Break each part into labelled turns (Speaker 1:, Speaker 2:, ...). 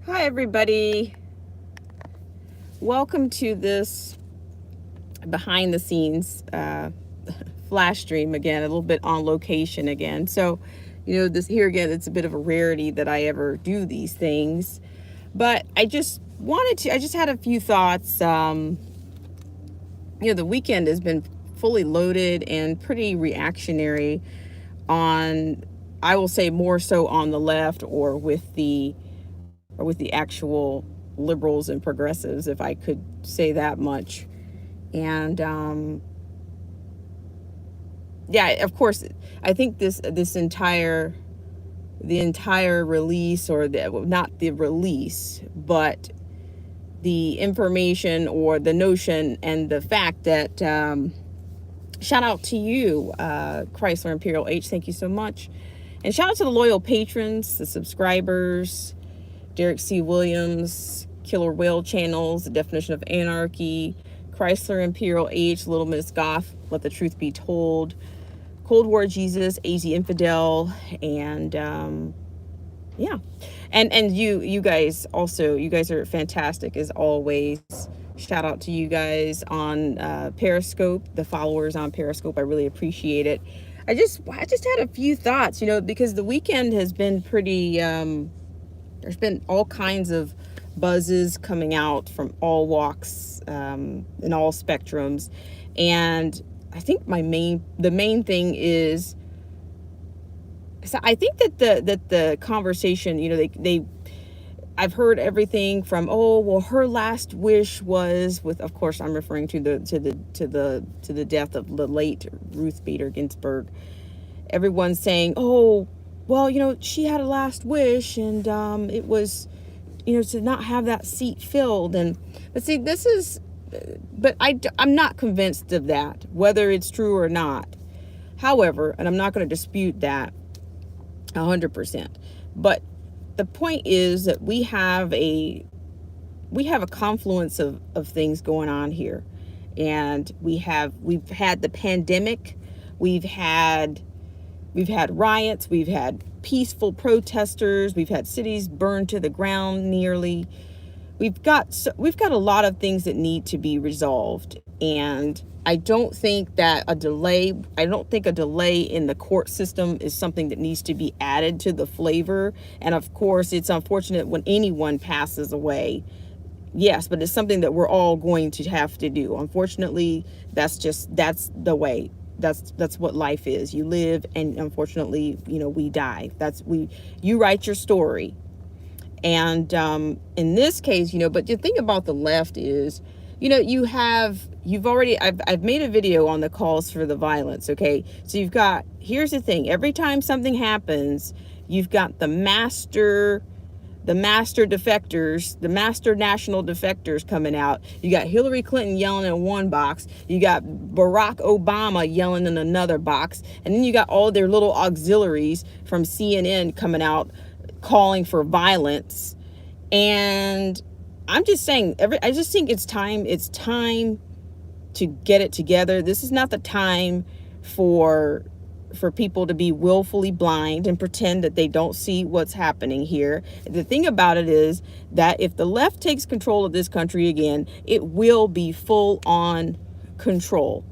Speaker 1: Hi, everybody. Welcome to this behind the scenes flash stream again, a little bit on location again. So, this here again, it's a bit of a rarity that I ever do these things. But I just had a few thoughts. The weekend has been fully loaded and pretty reactionary on, I will say more so on the left or with the actual liberals and progressives, if I could say that much. And yeah, of course, I think this entire the entire release, or not the release, but the information or the notion and the fact that shout out to you, Chrysler Imperial H, thank you so much. And shout out to the loyal patrons, the subscribers, Derek C. Williams, Killer Whale Channels, The Definition of Anarchy, Chrysler Imperial H, Little Miss Goth, Let the Truth Be Told, Cold War Jesus, AZ Infidel, and yeah. And you guys also, you guys are fantastic as always. Shout out to you guys on Periscope, the followers on Periscope. I really appreciate it. I just had a few thoughts, because the weekend has been pretty there's been all kinds of buzzes coming out from all walks, in all spectrums. And I think the main thing is, so I think that the conversation, I've heard everything from, oh well, her last wish was, with, of course I'm referring to the death of the late Ruth Bader Ginsburg. Everyone's saying, oh well, she had a last wish, and it was, to not have that seat filled. And but see, I'm not convinced of that, whether it's true or not. However, and I'm not going to dispute that 100%. But the point is that we have a confluence of things going on here. And we've had the pandemic, we've had riots, we've had peaceful protesters, we've had cities burned to the ground nearly. We've got a lot of things that need to be resolved. And I don't think a delay in the court system is something that needs to be added to the flavor. And of course, it's unfortunate when anyone passes away. Yes, but it's something that we're all going to have to do. Unfortunately, that's the way. That's what life is. You live, and unfortunately, we die. You write your story. And in this case, but the thing about the left is, I've made a video on the calls for the violence. Okay. So here's the thing. Every time something happens, you've got the master defectors, the master national defectors coming out. You got Hillary Clinton yelling in one box. You got Barack Obama yelling in another box. And then you got all their little auxiliaries from CNN coming out calling for violence. And I'm just saying, I just think it's time to get it together. This is not the time for people to be willfully blind and pretend that they don't see what's happening here. The thing about it is that if the left takes control of this country again, it will be full on control.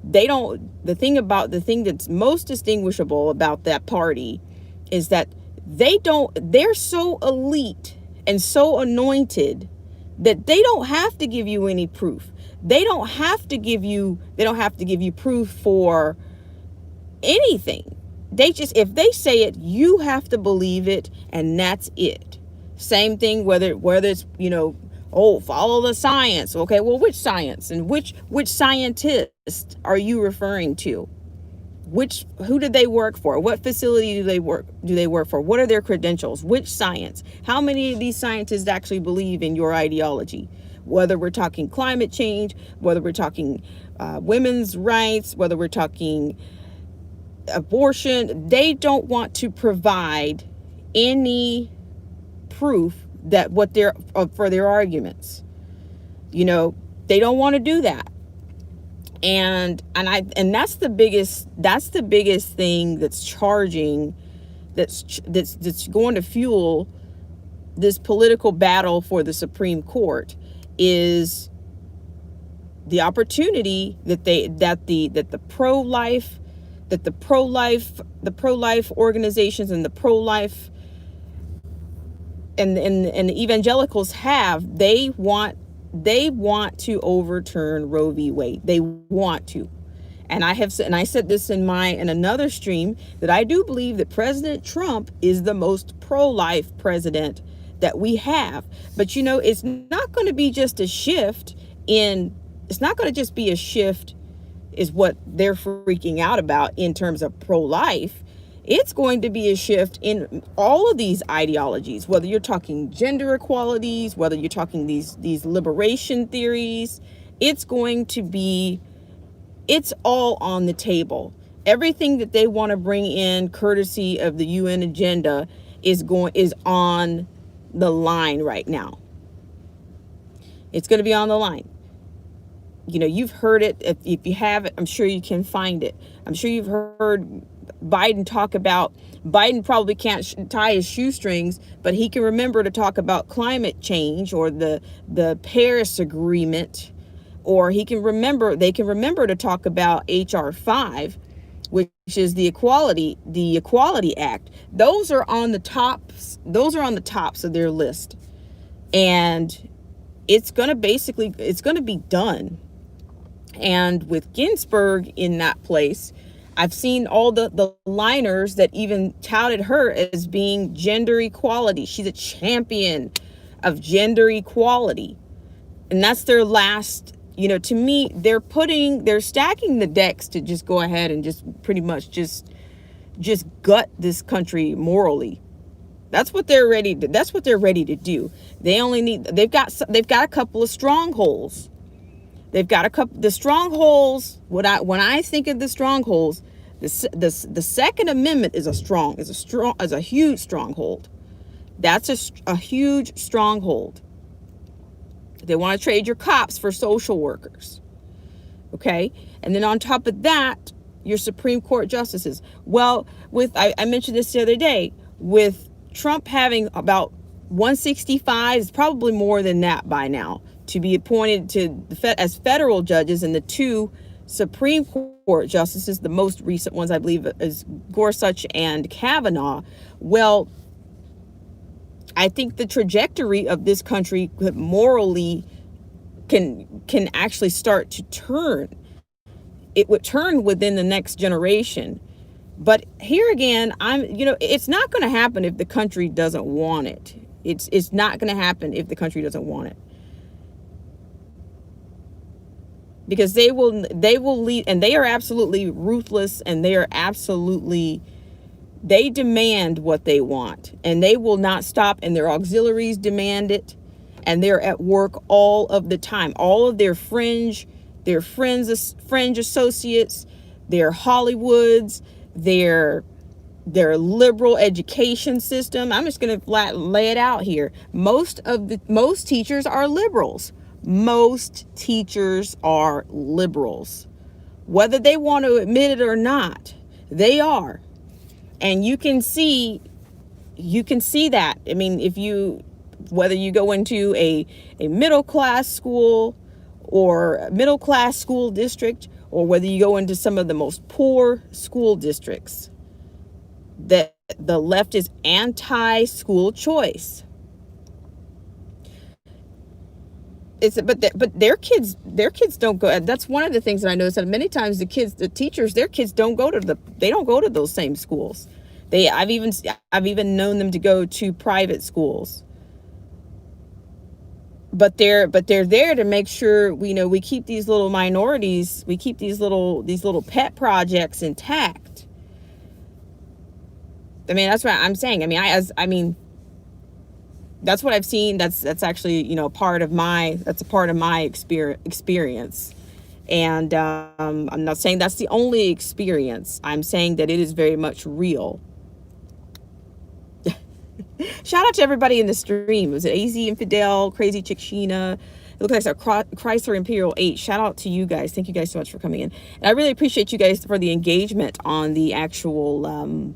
Speaker 1: The thing that's most distinguishable about that party is that they're so elite and so anointed that they don't have to give you any proof. They don't have to give you proof for anything. If they say it, you have to believe it, and that's it. Same thing whether it's, follow the science. Okay, well, which science, and which scientist are you referring to? Who did they work for? What facility do they work for? What are their credentials? Which science? How many of these scientists actually believe in your ideology? Whether we're talking climate change, whether we're talking women's rights, whether we're talking abortion, they don't want to provide any proof that for their arguments. They don't want to do that. And that's the biggest thing that's going to fuel this political battle for the Supreme Court is the opportunity that the pro-life organizations and the pro-life and the evangelicals have. They want to overturn Roe v. Wade. They want to. And I said this in another stream, that I do believe that President Trump is the most pro-life president that we have. But it's not going to be just a shift it's not going to just be a shift is what they're freaking out about in terms of pro-life. It's going to be a shift in all of these ideologies, whether you're talking gender equalities, whether you're talking these liberation theories. It's all on the table. Everything that they want to bring in courtesy of the UN agenda is on the line right now. It's going to be on the line. You've heard it. If you haven't, I'm sure you can find it. I'm sure you've heard Biden talk about, Biden probably can't tie his shoestrings, but he can remember to talk about climate change or the Paris Agreement, or they can remember to talk about HR 5, which is the Equality Act. Those are on the tops of their list. And it's going to be done. And with Ginsburg in that place, I've seen all the liners that even touted her as being gender equality. She's a champion of gender equality. And that's their last, to me, they're stacking the decks to just go ahead and just pretty much just gut this country morally. That's what they're ready to do. They've got a couple of strongholds. They've got the strongholds. When I think of the strongholds, the Second Amendment is a huge stronghold. That's a huge stronghold. They want to trade your cops for social workers. Okay? And then on top of that, your Supreme Court justices. Well, I mentioned this the other day, with Trump having about 165, it's probably more than that by now, to be appointed as federal judges, and the two Supreme Court justices, the most recent ones, I believe, is Gorsuch and Kavanaugh. Well, I think the trajectory of this country morally can actually start to turn. It would turn within the next generation. But here again, it's not going to happen if the country doesn't want it. It's not going to happen if the country doesn't want it. Because they will lead, and they are absolutely ruthless, and they demand what they want, and they will not stop, and their auxiliaries demand it, and they're at work all of the time. All of their fringe associates, their Hollywoods, their liberal education system. I'm just going to lay it out here. Most teachers are liberals. Most teachers are liberals. Whether they want to admit it or not, they are. And you can see that. I mean, whether you go into a middle class school or a middle class school district, or whether you go into some of the most poor school districts, that the left is anti-school choice. But their kids don't go. That's one of the things that I noticed, that many times the teachers, their kids don't go to those same schools. I've even known them to go to private schools. But they're there to make sure we keep these little minorities, we keep these little pet projects intact. I mean, that's what I'm saying. I mean, that's what I've seen. That's actually a part of my experience. And I'm not saying that's the only experience. I'm saying that it is very much real. Shout out to everybody in the stream. Was it AZ Infidel, Crazy Chick Sheena? It looks like it's a Chrysler Imperial 8. Shout out to you guys. Thank you guys so much for coming in. And I really appreciate you guys for the engagement on the actual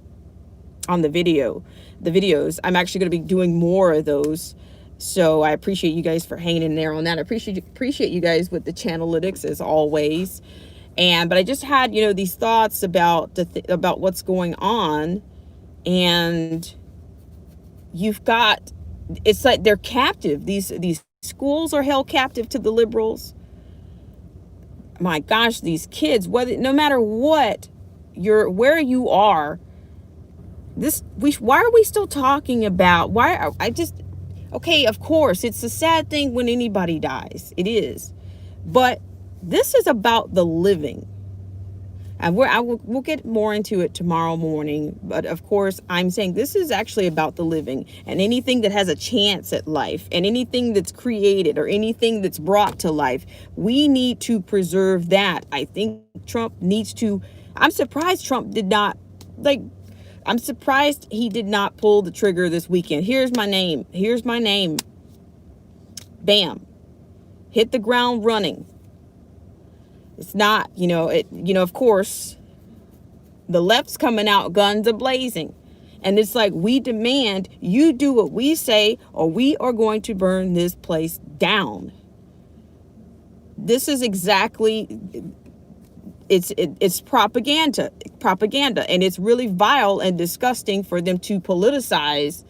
Speaker 1: on the videos. I'm actually going to be doing more of those. So I appreciate you guys for hanging in there on that. I appreciate you guys with the Channelytics as always. But I just had, these thoughts about about what's going on, and you've got, it's like they're captive. These schools are held captive to the liberals. My gosh, these kids, no matter what where you are, why are we still talking about, okay, of course, it's a sad thing when anybody dies. It is. But this is about the living. And we'll get more into it tomorrow morning. But of course, I'm saying this is actually about the living, and anything that has a chance at life, and anything that's created or anything that's brought to life. We need to preserve that. I think Trump needs to. I'm surprised Trump did not, I'm surprised he did not pull the trigger this weekend. Here's my name. Bam. Hit the ground running. It's not, of course, the left's coming out guns a-blazing. And it's like, we demand you do what we say, or we are going to burn this place down. This is exactly, it's propaganda, and it's really vile and disgusting for them to politicize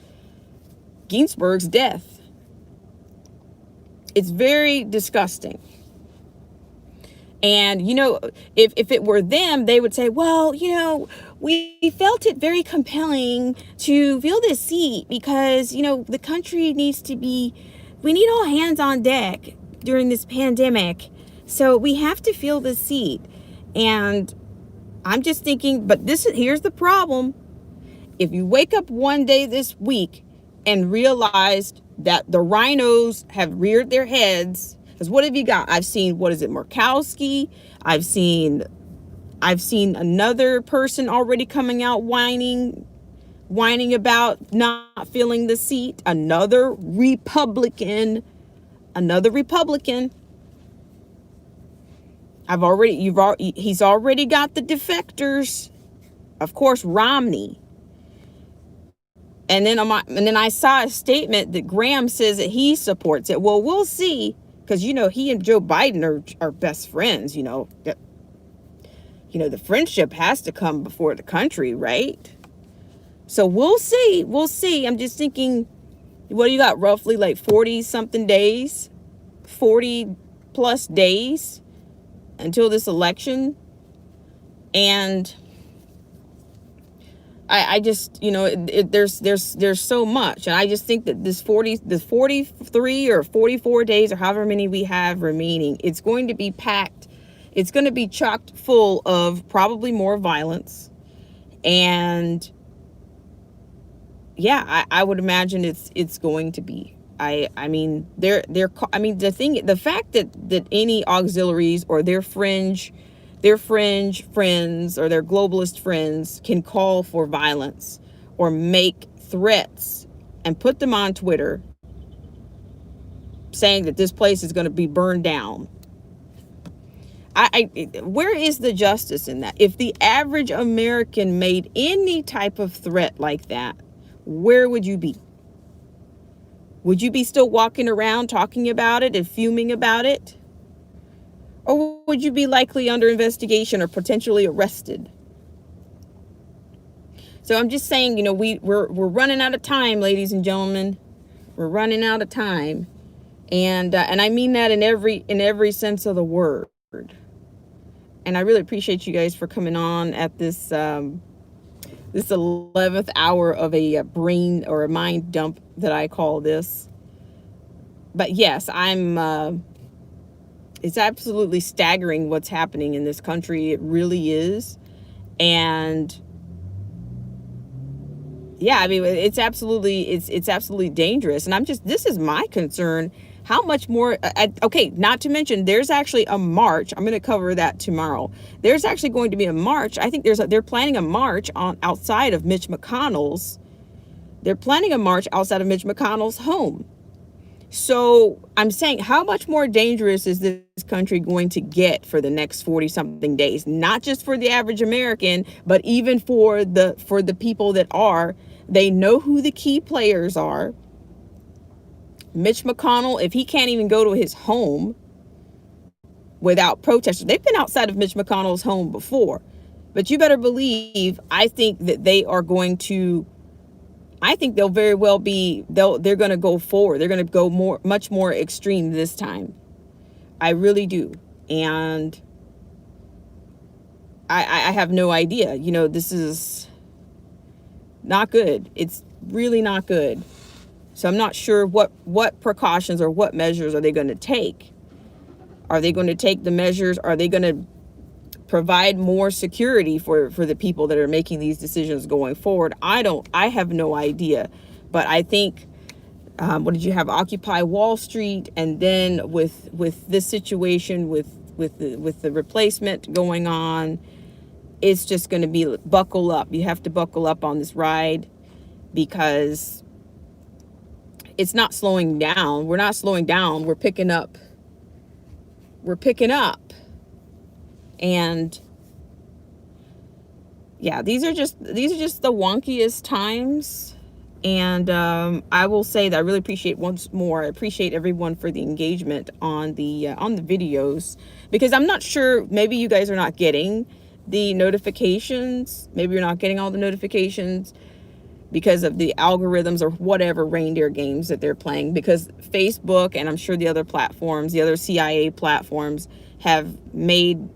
Speaker 1: Ginsburg's death. It's very disgusting. And, if it were them, they would say, well, we felt it very compelling to fill this seat because, the country we need all hands on deck during this pandemic. So we have to fill this seat. And I'm just thinking, but here's the problem. If you wake up one day this week and realized that the rhinos have reared their heads, because what have you got? I've seen, Murkowski. I've seen another person already coming out whining about not filling the seat. Another Republican. He's already got the defectors. Of course, Romney. And then I saw a statement that Graham says that he supports it. Well, we'll see. Because, he and Joe Biden are best friends, the friendship has to come before the country, right? So we'll see. I'm just thinking, what do you got? Roughly like 40 something days, 40 plus days until this election. And I just, there's so much. And I just think that this 43 or 44 days or however many we have remaining, it's going to be packed. It's going to be chocked full of probably more violence. And yeah, I would imagine it's going to be. The fact that any auxiliaries or their fringe friends or their globalist friends can call for violence or make threats and put them on Twitter saying that this place is going to be burned down. Where is the justice in that? If the average American made any type of threat like that, where would you be? Would you be still walking around talking about it and fuming about it? Or would you be likely under investigation or potentially arrested? So I'm just saying, we're running out of time, ladies and gentlemen. We're running out of time, and I mean that in every sense of the word. And I really appreciate you guys for coming on at this 11th hour of a brain or a mind dump that I call this. But yes, it's absolutely staggering what's happening in this country. It really is. And yeah, it's absolutely dangerous. And this is my concern. How much more? Okay, not to mention, there's actually a march. I'm going to cover that tomorrow. There's actually going to be a march. I think they're planning a march outside of Mitch McConnell's. They're planning a march outside of Mitch McConnell's home. So I'm saying, how much more dangerous is this country going to get for the next 40 something days? Not just for the average American, but even for the people that are. They know who the key players are. Mitch McConnell, if he can't even go to his home without protesters, they've been outside of Mitch McConnell's home before. But you better believe, I think that they are going to, I think they'll very well be, they're going to go forward. They're going to go much more extreme this time. I really do. And I have no idea. You know, this is not good. It's really not good. So I'm not sure what precautions or what measures are they going to take. Are they going to take the measures? Are they going to provide more security for the people that are making these decisions going forward? I have no idea. But I think, what did you have? Occupy Wall Street, and then with this situation with the replacement going on, it's just going to be buckle up. You have to buckle up on this ride, because it's not slowing down. We're not slowing down. We're picking up. We're picking up. And yeah, these are just the wonkiest times. And I will say that I really appreciate, once more, I appreciate everyone for the engagement on the videos, because I'm not sure, maybe you guys are not getting the notifications. Maybe you're not getting all the notifications because of the algorithms or whatever reindeer games that they're playing, because Facebook, and I'm sure the other platforms, the other CIA platforms, have made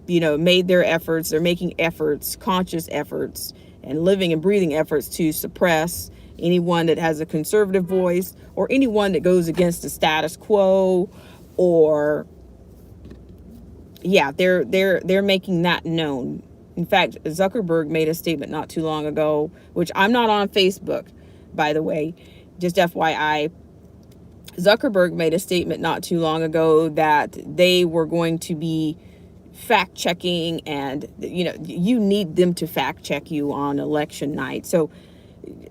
Speaker 1: their efforts. They're making efforts, conscious efforts, and living and breathing efforts to suppress anyone that has a conservative voice, or anyone that goes against the status quo, or yeah, they're making that known. In fact, Zuckerberg made a statement not too long ago, which I'm not on Facebook, by the way, just FYI. Zuckerberg made a statement not too long ago that they were going to be fact checking, and you need them to fact check you on election night. So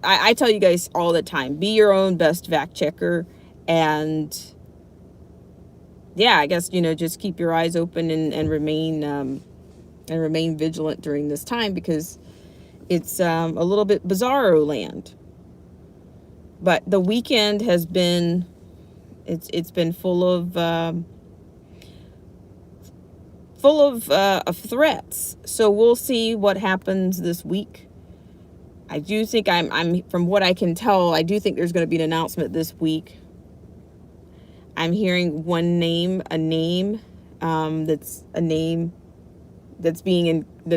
Speaker 1: I tell you guys all the time, be your own best fact checker. And yeah, I guess, just keep your eyes open and remain vigilant during this time, because it's a little bit bizarro land. But the weekend has been, it's been full of threats. So we'll see what happens this week. I do think I'm from what I can tell, I do think there's going to be an announcement this week. I'm hearing a name that's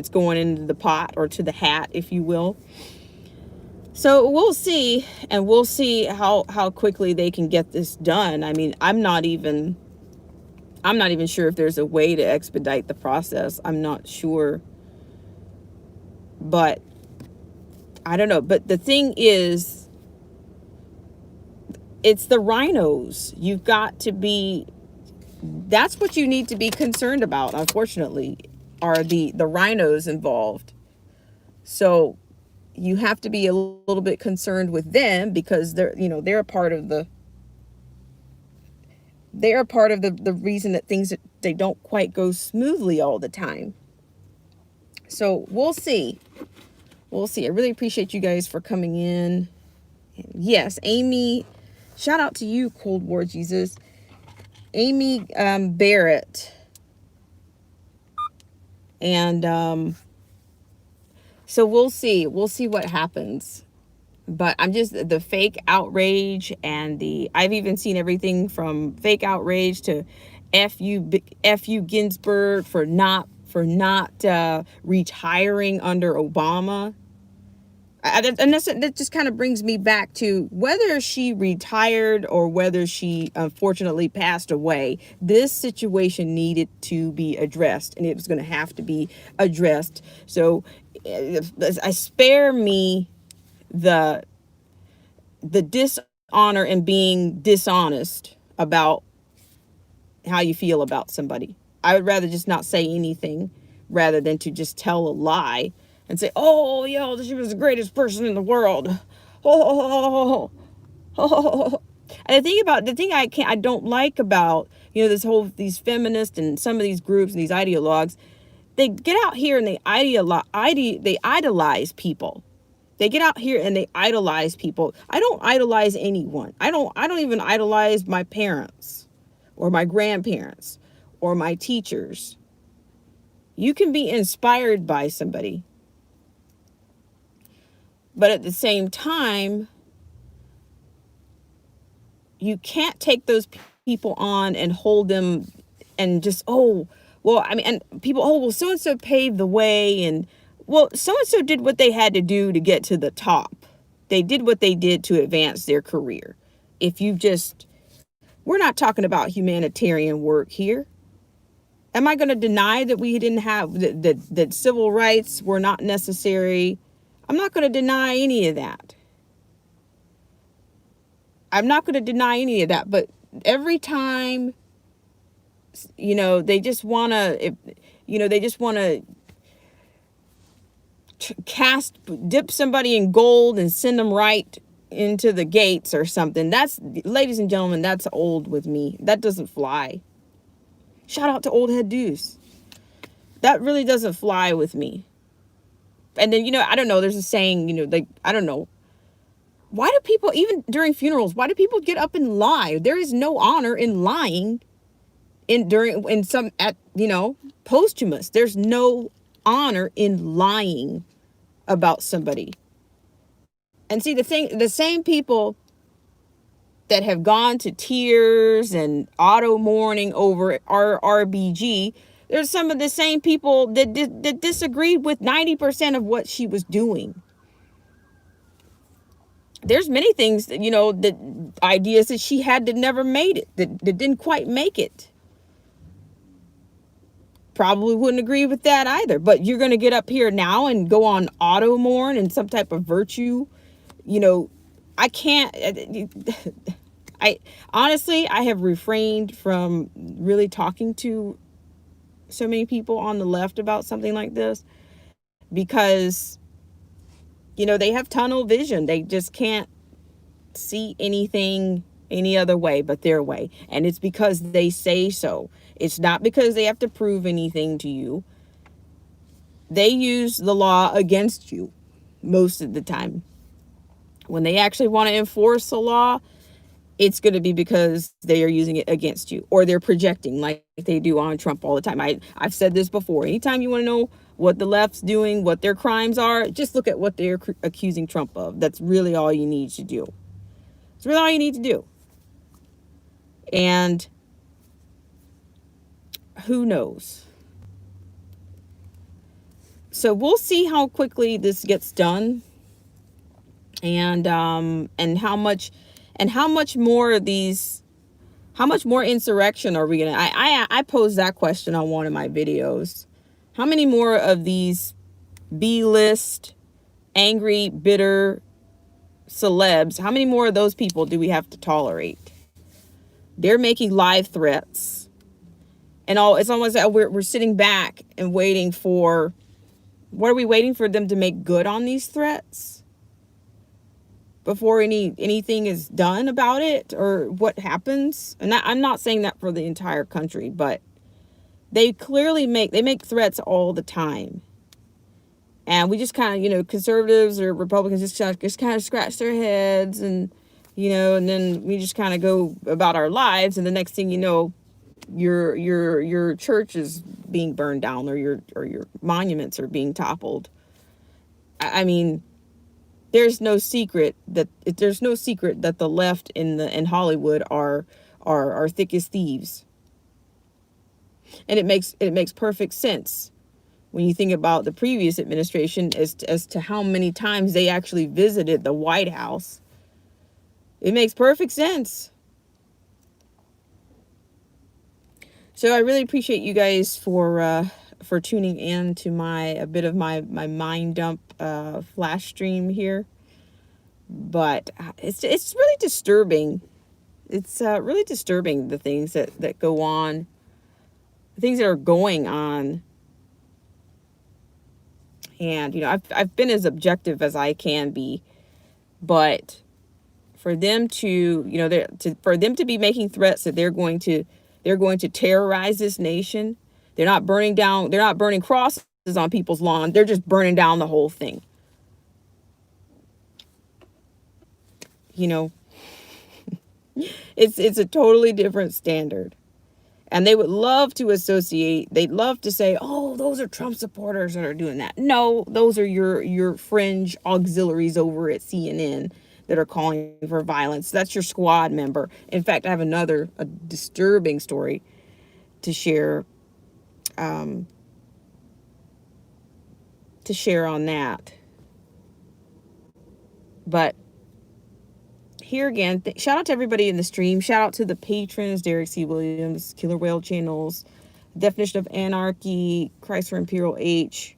Speaker 1: going into the pot, or to the hat, if you will. So we'll see, and we'll see how quickly they can get this done. I mean, I'm not even sure if there's a way to expedite the process. I'm not sure. But I don't know. But the thing is, it's the rhinos. You've got to be, that's what you need to be concerned about, unfortunately, are the rhinos involved. So you have to be a little bit concerned with them, because they're a part of the reason that things, they don't quite go smoothly all the time. So we'll see. I really appreciate you guys for coming in. Yes, Amy, shout out to you, Cold War Jesus. Amy Barrett. And so we'll see what happens. But I'm just, the fake outrage, and I've even seen everything from fake outrage to F.U. Ginsburg for not retiring under Obama. And that just kind of brings me back to whether she retired or whether she unfortunately passed away. This situation needed to be addressed, and it was going to have to be addressed. So I spare me the dishonor and being dishonest about how you feel about somebody. I would rather just not say anything, rather than to just tell a lie and say, oh, she was the greatest person in the world. Oh. And the thing I don't like about, these feminists and some of these groups and these ideologues, they get out here and they idolize people. They get out here and they idolize people. I don't idolize anyone. I don't even idolize my parents or my grandparents or my teachers. You can be inspired by somebody. But at the same time, you can't take those people on and hold them and just, and people, well, so-and-so paved the way, and, well, so-and-so did what they had to do to get to the top. They did what they did to advance their career. We're not talking about humanitarian work here. Am I going to deny that we didn't have, that civil rights were not necessary? I'm not going to deny any of that. But every time, they just want to, dip somebody in gold and send them right into the gates or something. Ladies and gentlemen, that's old with me. That doesn't fly. Shout out to Old Head Deuce. That really doesn't fly with me. And then, I don't know, there's a saying, I don't know. Why do people, even during funerals, why do people get up and lie? There is no honor in lying posthumous. There's no honor in lying about somebody. And see, the same people that have gone to tears and auto mourning over RBG, there's some of the same people that disagreed with 90% of what she was doing. There's many things that, that ideas that she had that never made it, that didn't quite make it. Probably wouldn't agree with that either. But you're going to get up here now and go on auto mourn and some type of virtue. I can't. I have refrained from really talking to so many people on the left about something like this because, they have tunnel vision. They just can't see anything any other way but their way. And it's because they say so. It's not because they have to prove anything to you. They use the law against you most of the time. When they actually want to enforce a law, it's going to be because they are using it against you, or they're projecting like they do on Trump all the time. I've said this before. Anytime you want to know what the left's doing, what their crimes are, just look at what they're accusing Trump of. That's really all you need to do. It's really all you need to do. And who knows? So we'll see how quickly this gets done, and how much more insurrection are we gonna? I posed that question on one of my videos. How many more of these B-list, angry, bitter celebs? How many more of those people do we have to tolerate? They're making live threats, and it's almost like we're sitting back and waiting for. What are we waiting for them to make good on these threats before anything is done about it, or what happens? And I'm not saying that for the entire country, but they clearly make threats all the time. And we just kind of, conservatives or Republicans just kind of scratch their heads and, and then we just kind of go about our lives. And the next thing you know, your church is being burned down, or your monuments are being toppled. I mean, there's no secret that the left in Hollywood are thick as thieves. And it makes perfect sense when you think about the previous administration as to how many times they actually visited the White House. It makes perfect sense. So I really appreciate you guys for tuning in to a bit of my mind dump flash stream here. But it's really disturbing. It's really disturbing, the things that go on, the things that are going on. And I've been as objective as I can be, but for them to, for them to be making threats that they're going to terrorize this nation. They're not burning crosses on people's lawn. They're just burning down the whole thing. It's a totally different standard. And they would love to they'd love to say, oh, those are Trump supporters that are doing that. No, those are your fringe auxiliaries over at CNN that are calling for violence. That's your squad member. In fact, I have a disturbing story to share on that. But here again, shout out to everybody in the stream. Shout out to the patrons: Derek C. Williams, Killer Whale Channels, Definition of Anarchy, Christ for Imperial H,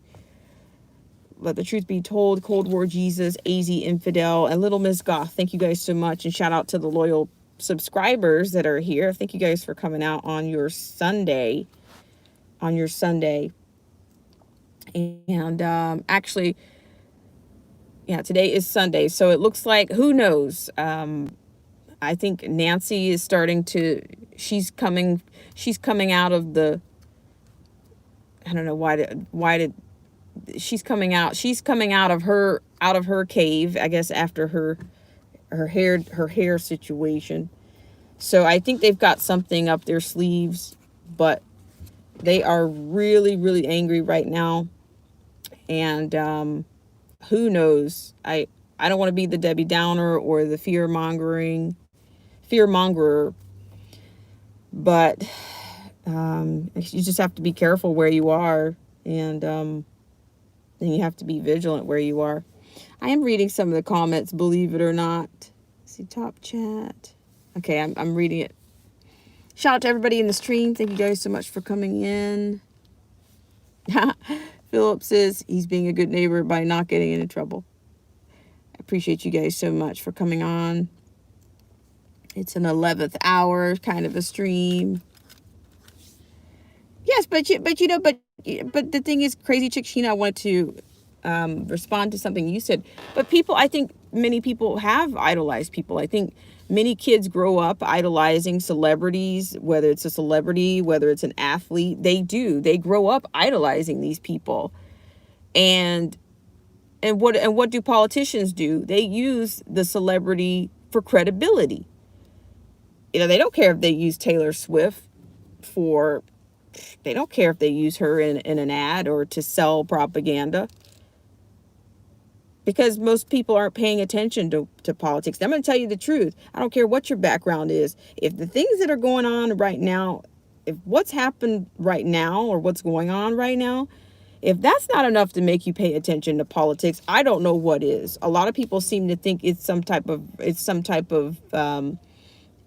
Speaker 1: Let the Truth Be Told, Cold War Jesus, AZ Infidel, and Little Miss Goth. Thank you guys so much, and shout out to the loyal subscribers that are here. Thank you guys for coming out on your Sunday. And actually, yeah, today is Sunday, so it looks like, who knows? I think Nancy is starting to, she's coming out of the, I don't know why did she's coming out of her cave, I guess, after her hair situation. So I think they've got something up their sleeves, but they are really, really angry right now. And who knows? I don't want to be the Debbie Downer or the fear mongerer, but you just have to be careful where you are, and you have to be vigilant where you are. I am reading some of the comments, believe it or not. See, top chat. Okay, I'm reading it. Shout out to everybody in the stream. Thank you guys so much for coming in. Philip says he's being a good neighbor by not getting into trouble. I appreciate you guys so much for coming on. It's an 11th hour kind of a stream. Yes, but the thing is, Crazy Chick Sheena, I wanted to respond to something you said. But I think many people have idolized people. I think many kids grow up idolizing celebrities, whether it's a celebrity, whether it's an athlete. They grow up idolizing these people. And what do politicians do? They use the celebrity for credibility. They don't care if they use Taylor Swift they don't care if they use her in an ad or to sell propaganda. Because most people aren't paying attention to politics. I'm going to tell you the truth. I don't care what your background is. If the things that are going on right now, if what's happened right now or what's going on right now, if that's not enough to make you pay attention to politics, I don't know what is. A lot of people seem to think it's some type of,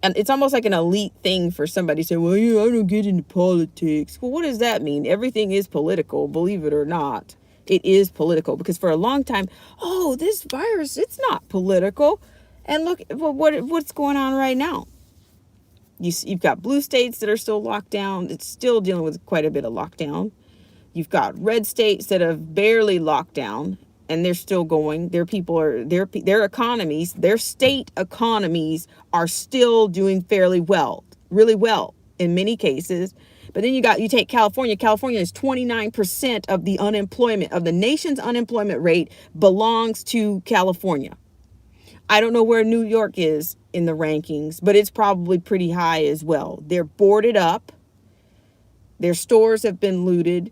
Speaker 1: and it's almost like an elite thing for somebody to say, well, yeah, I don't get into politics. Well, what does that mean? Everything is political, believe it or not. It is political, because for a long time, oh, this virus, it's not political. And look, what's going on right now? You've got blue states that are still locked down. It's still dealing with quite a bit of lockdown. You've got red states that have barely locked down, and they're still going. Their economies, their state economies are still doing fairly well, really well in many cases. But then you take California. California is 29% of the unemployment, of the nation's unemployment rate belongs to California. I don't know where New York is in the rankings, but it's probably pretty high as well. They're boarded up. Their stores have been looted.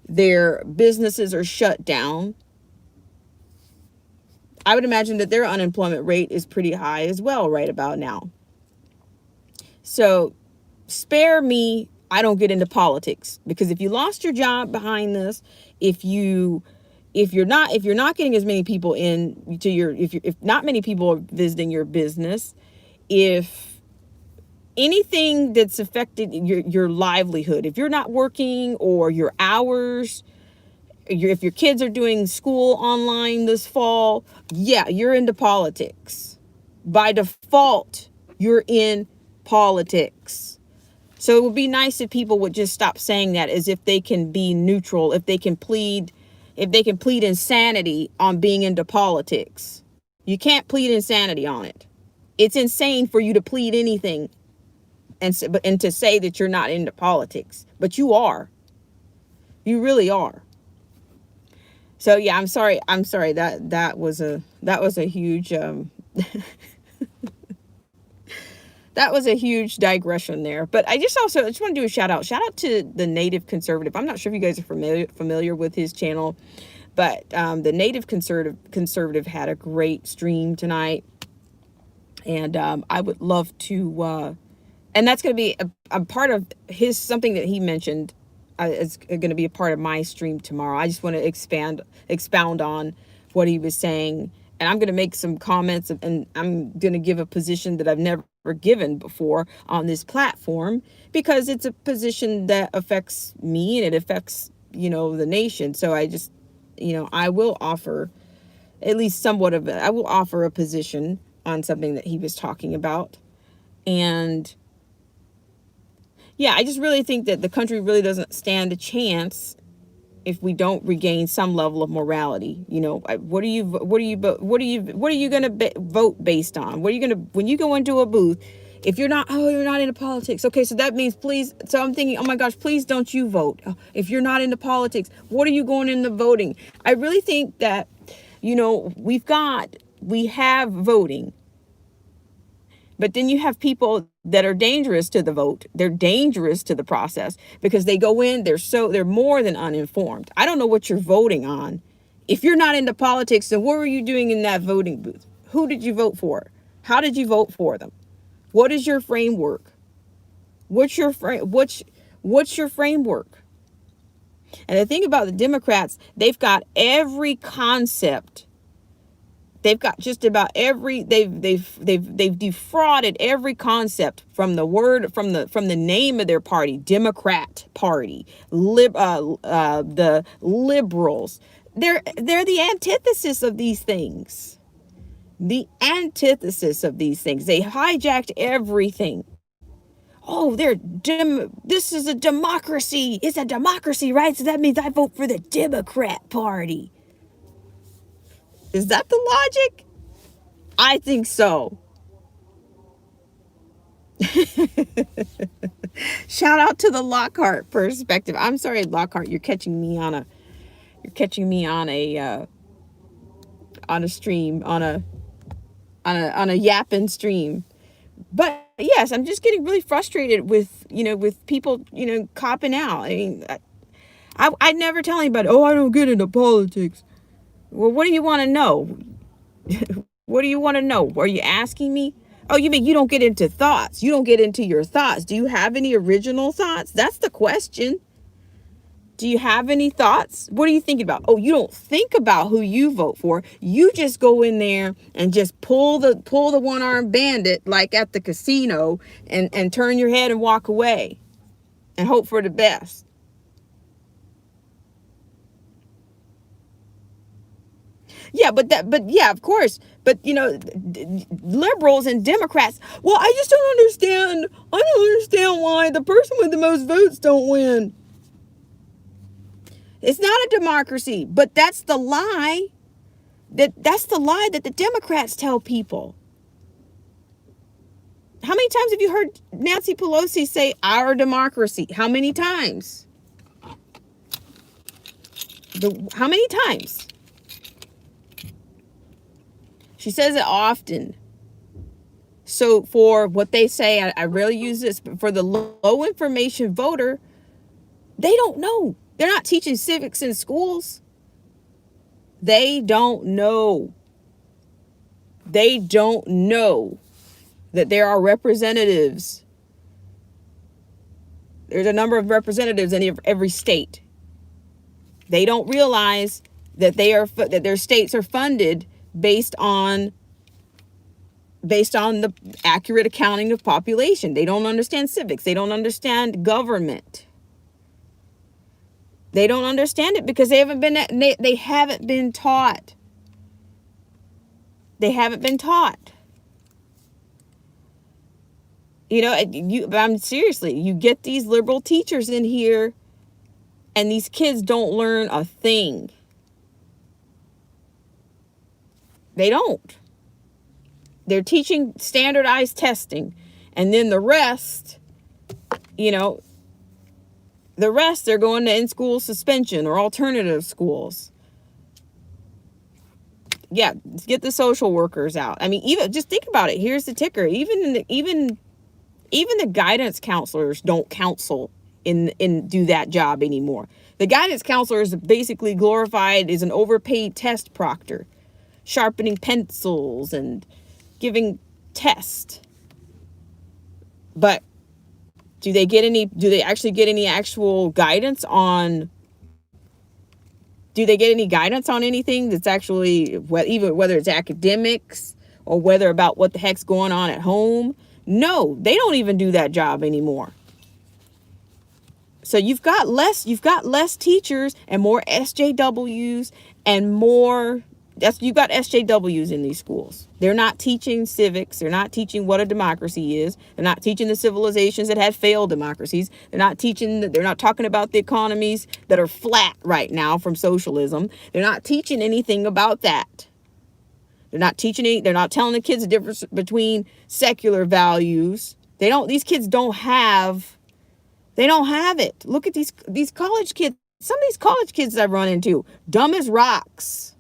Speaker 1: Their businesses are shut down. I would imagine that their unemployment rate is pretty high as well right about now. So spare me, I don't get into politics, because if you lost your job behind this, if you're not getting as many people if not many people are visiting your business, if anything that's affected your livelihood, if you're not working or your hours, if your kids are doing school online this fall, yeah, you're into politics. By default, you're in politics. So it would be nice if people would just stop saying that, as if they can be neutral, if they can plead insanity on being into politics. You can't plead insanity on it. It's insane for you to plead anything and to say that you're not into politics, but you are. You really are. So yeah, I'm sorry. That was a huge that was a huge digression there. But I just want to do a shout out. Shout out to the Native Conservative. I'm not sure if you guys are familiar with his channel, but the Native Conservative had a great stream tonight, and I would love to. And that's going to be a part of his, something that he mentioned is going to be a part of my stream tomorrow. I just want to expound on what he was saying, and I'm going to make some comments, and I'm going to give a position that I've never given before on this platform, because it's a position that affects me and it affects, the nation. So I just, I will offer at least somewhat of I will offer a position on something that he was talking about. And yeah, I just really think that the country really doesn't stand a chance if we don't regain some level of morality. What are you going to vote based on? What are you going to, when you go into a booth, if you're not into politics. Okay, so that means so I'm thinking, oh my gosh, please don't you vote. If you're not into politics, what are you going into voting? I really think that, we have voting. But then you have people that are dangerous to the vote. They're dangerous to the process because they go in, they're more than uninformed. I don't know what you're voting on. If you're not into politics, then what were you doing in that voting booth? Who did you vote for? How did you vote for them? What is your framework? What's your framework? And the thing about the Democrats, they've got every concept. They've got just about they've defrauded every concept from the name of their party, Democrat Party, the liberals. They're the antithesis of these things. The antithesis of these things. They hijacked everything. Oh, this is a democracy. It's a democracy, right? So that means I vote for the Democrat Party. Is that the logic? I think so. Shout out to the Lockhart perspective. I'm sorry, Lockhart, you're catching me on a stream, on a yapping stream. But yes, I'm just getting really frustrated with people, copping out. I mean, I never tell anybody, oh, I don't get into politics. Well, what do you want to know? What do you want to know? Are you asking me? Oh, you mean you don't get into thoughts? You don't get into your thoughts. Do you have any original thoughts? That's the question. Do you have any thoughts? What are you thinking about? Oh, you don't think about who you vote for. You just go in there and just pull the one-armed bandit like at the casino and turn your head and walk away and hope for the best. Yeah, but yeah, of course. But liberals and Democrats, well, I just don't understand. I don't understand why the person with the most votes don't win. It's not a democracy, but that's the lie. That's the lie that the Democrats tell people. How many times have you heard Nancy Pelosi say our democracy? How many times? How many times? She says it often. So for what they say, I rarely use this, but for the low information voter, they don't know. They're not teaching civics in schools. They don't know. They don't know that there are representatives. There's a number of representatives in every state. They don't realize that that their states are funded based on the accurate accounting of population. They don't understand civics. They don't understand government. They don't understand it because they haven't been taught. They haven't been taught. I'm seriously, you get these liberal teachers in here and these kids don't learn a thing. They don't. they're teaching standardized testing, and then the rest, you know, the rest they're going to in-school suspension or alternative schools. Yeah, get the social workers out. I mean, even just think about it. Here's the ticker. Even the guidance counselors don't counsel in do that job anymore. The guidance counselor is basically glorified as an overpaid test proctor, sharpening pencils and giving tests. But do they actually get any actual guidance on, do they get any guidance on anything that's actually, whether it's academics or whether about what the heck's going on at home? No, they don't even do that job anymore. So you've got less teachers and more SJWs and more, you've got SJWs in these schools. They're not teaching civics. They're not teaching what a democracy is. They're not teaching the civilizations that had failed democracies. They're not talking about the economies that are flat right now from socialism. They're not teaching anything about that. They're not telling the kids the difference between secular values. These kids don't have it. Look at these college kids. Some of these college kids I've run into, dumb as rocks.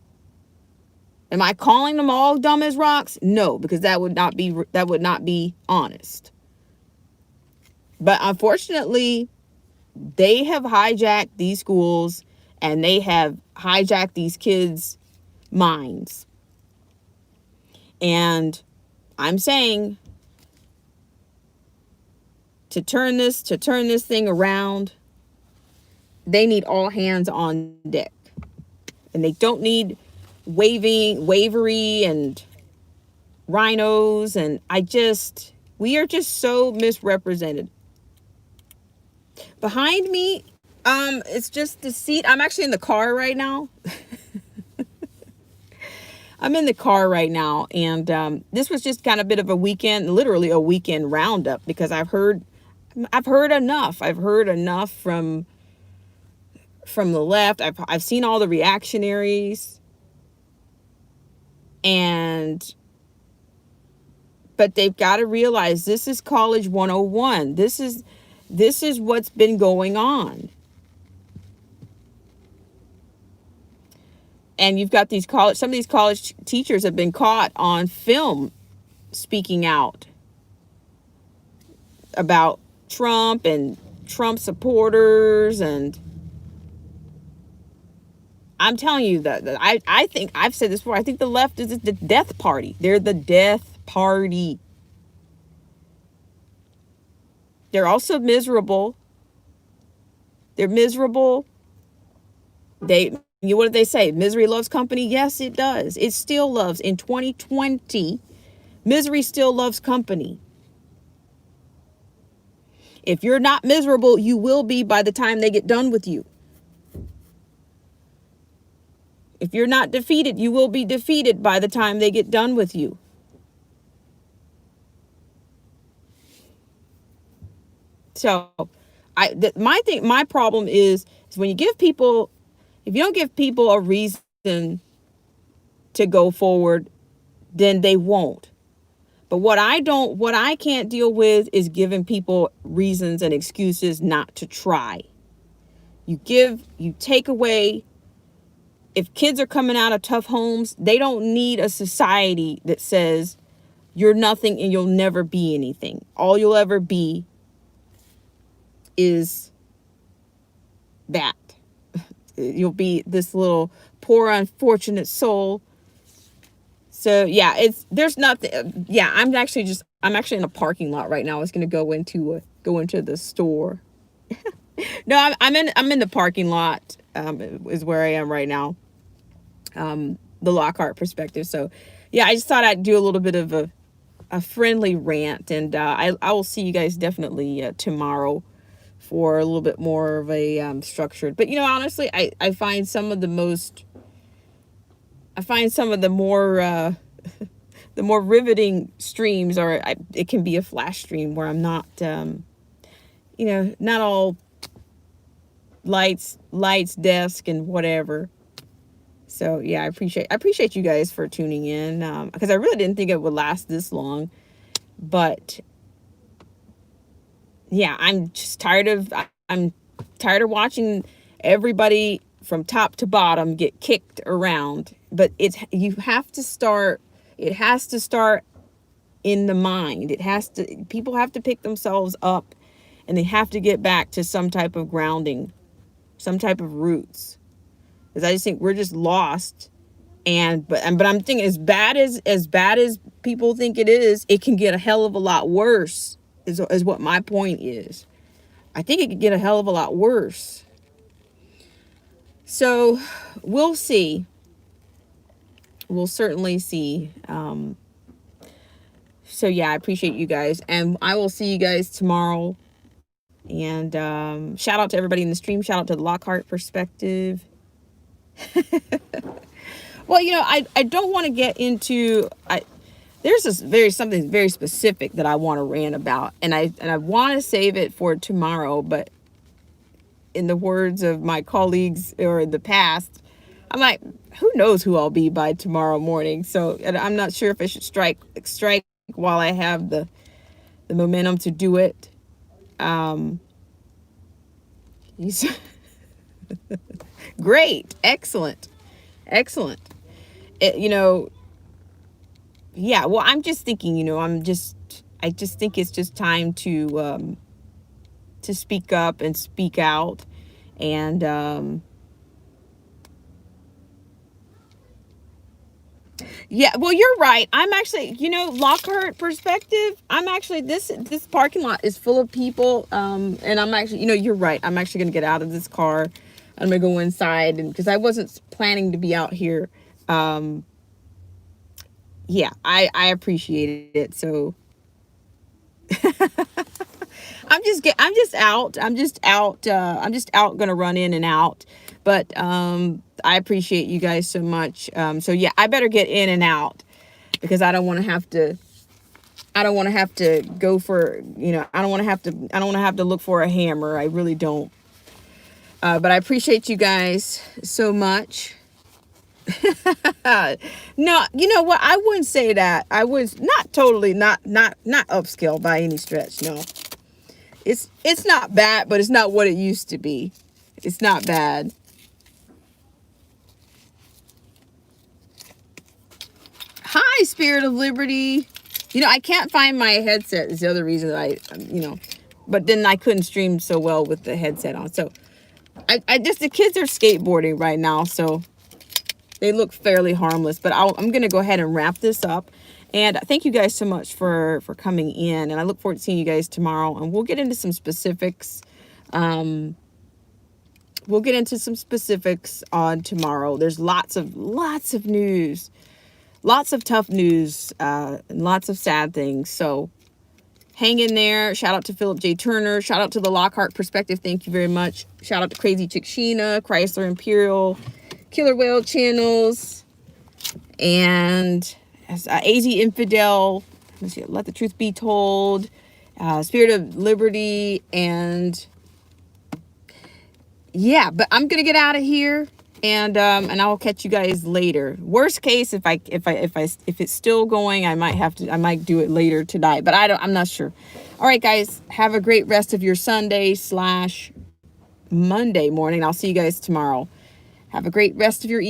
Speaker 1: Am I calling them all dumb as rocks? No, because that would not be honest. But unfortunately, they have hijacked these schools and they have hijacked these kids' minds. And I'm saying, to turn this thing around, they need all hands on deck. And they don't need wavery and rhinos. And we are just so misrepresented. Behind me, it's just the seat. I'm actually in the car right now. I'm in the car right now, and this was just kind of a bit of literally a weekend roundup, because I've heard enough. I've heard enough from the left. I've seen all the reactionaries, but they've got to realize this is college 101. This is what's been going on. And you've got some of these college teachers have been caught on film speaking out about Trump and Trump supporters. And I'm telling you that I think I've said this before. I think the left is the death party. They're the death party. They're also miserable. They're miserable. What did they say? Misery loves company? Yes, it does. It still loves. In 2020, misery still loves company. If you're not miserable, you will be by the time they get done with you. If you're not defeated, you will be defeated by the time they get done with you. So, my problem is when you give people, if you don't give people a reason to go forward, then they won't. But what I can't deal with is giving people reasons and excuses not to try. You take away. If kids are coming out of tough homes, they don't need a society that says you're nothing and you'll never be anything. All you'll ever be is that. You'll be this little poor unfortunate soul. So yeah, there's nothing. Yeah, I'm actually in a parking lot right now. I was going to go into the store. No, I'm in the parking lot. Is where I am right now. The Lockhart perspective. So yeah, I just thought I'd do a little bit of a friendly rant, and I will see you guys definitely tomorrow for a little bit more of a structured. But honestly, I find some of the more the more riveting streams, or it can be a flash stream where I'm not not all lights, desk, and whatever. So yeah, I appreciate you guys for tuning in, because I really didn't think it would last this long. But yeah, I'm tired of watching everybody from top to bottom get kicked around. But you have to start. It has to start in the mind. People have to pick themselves up, and they have to get back to some type of grounding, some type of roots. Because I just think we're just lost. But I'm thinking, as bad as people think it is, it can get a hell of a lot worse. Is what my point is. I think it could get a hell of a lot worse. So we'll see. We'll certainly see. So yeah, I appreciate you guys, and I will see you guys tomorrow. And shout out to everybody in the stream. Shout out to the Lockhart Perspective. Well, I don't want to get into, there's something very specific that I want to rant about, and I want to save it for tomorrow. But in the words of my colleagues or in the past, I'm like, who knows who I'll be by tomorrow morning? So I'm not sure if I should strike while I have the momentum to do it. Great, excellent. Yeah, well, I'm just thinking, I just think it's just time to speak up and speak out. And yeah, well, you're right. I'm actually, Lockhart Perspective, I'm actually, this parking lot is full of people. And I'm actually, you're right. I'm actually going to get out of this car. I'm going to go inside, and because I wasn't planning to be out here. Yeah, I appreciate it. So I'm just out. I'm just out going to run in and out. But I appreciate you guys so much. So yeah, I better get in and out, because I don't want to have to go for, I don't want to have to look for a hammer. I really don't. But I appreciate you guys so much. No, you know what? I wouldn't say that. I was not totally not upscale by any stretch. No, it's not bad, but it's not what it used to be. It's not bad. Hi, Spirit of Liberty. I can't find my headset. Is the other reason that but then I couldn't stream so well with the headset on. So the kids are skateboarding right now, so they look fairly harmless. But I'm going to go ahead and wrap this up. And thank you guys so much for coming in. And I look forward to seeing you guys tomorrow. And we'll get into some specifics. On tomorrow. There's lots of news. Lots of tough news. And lots of sad things. So hang in there. Shout out to Philip J. Turner. Shout out to the Lockhart Perspective. Thank you very much. Shout out to Crazy Chick Sheena, Chrysler Imperial, Killer Whale Channels, and AZ Infidel. Let's see, Let the Truth Be Told, Spirit of Liberty, and yeah. But I'm gonna get out of here, and I will catch you guys later. Worst case, if it's still going, I might do it later tonight. But I'm not sure. All right, guys, have a great rest of your Sunday / Monday morning. I'll see you guys tomorrow. Have a great rest of your evening.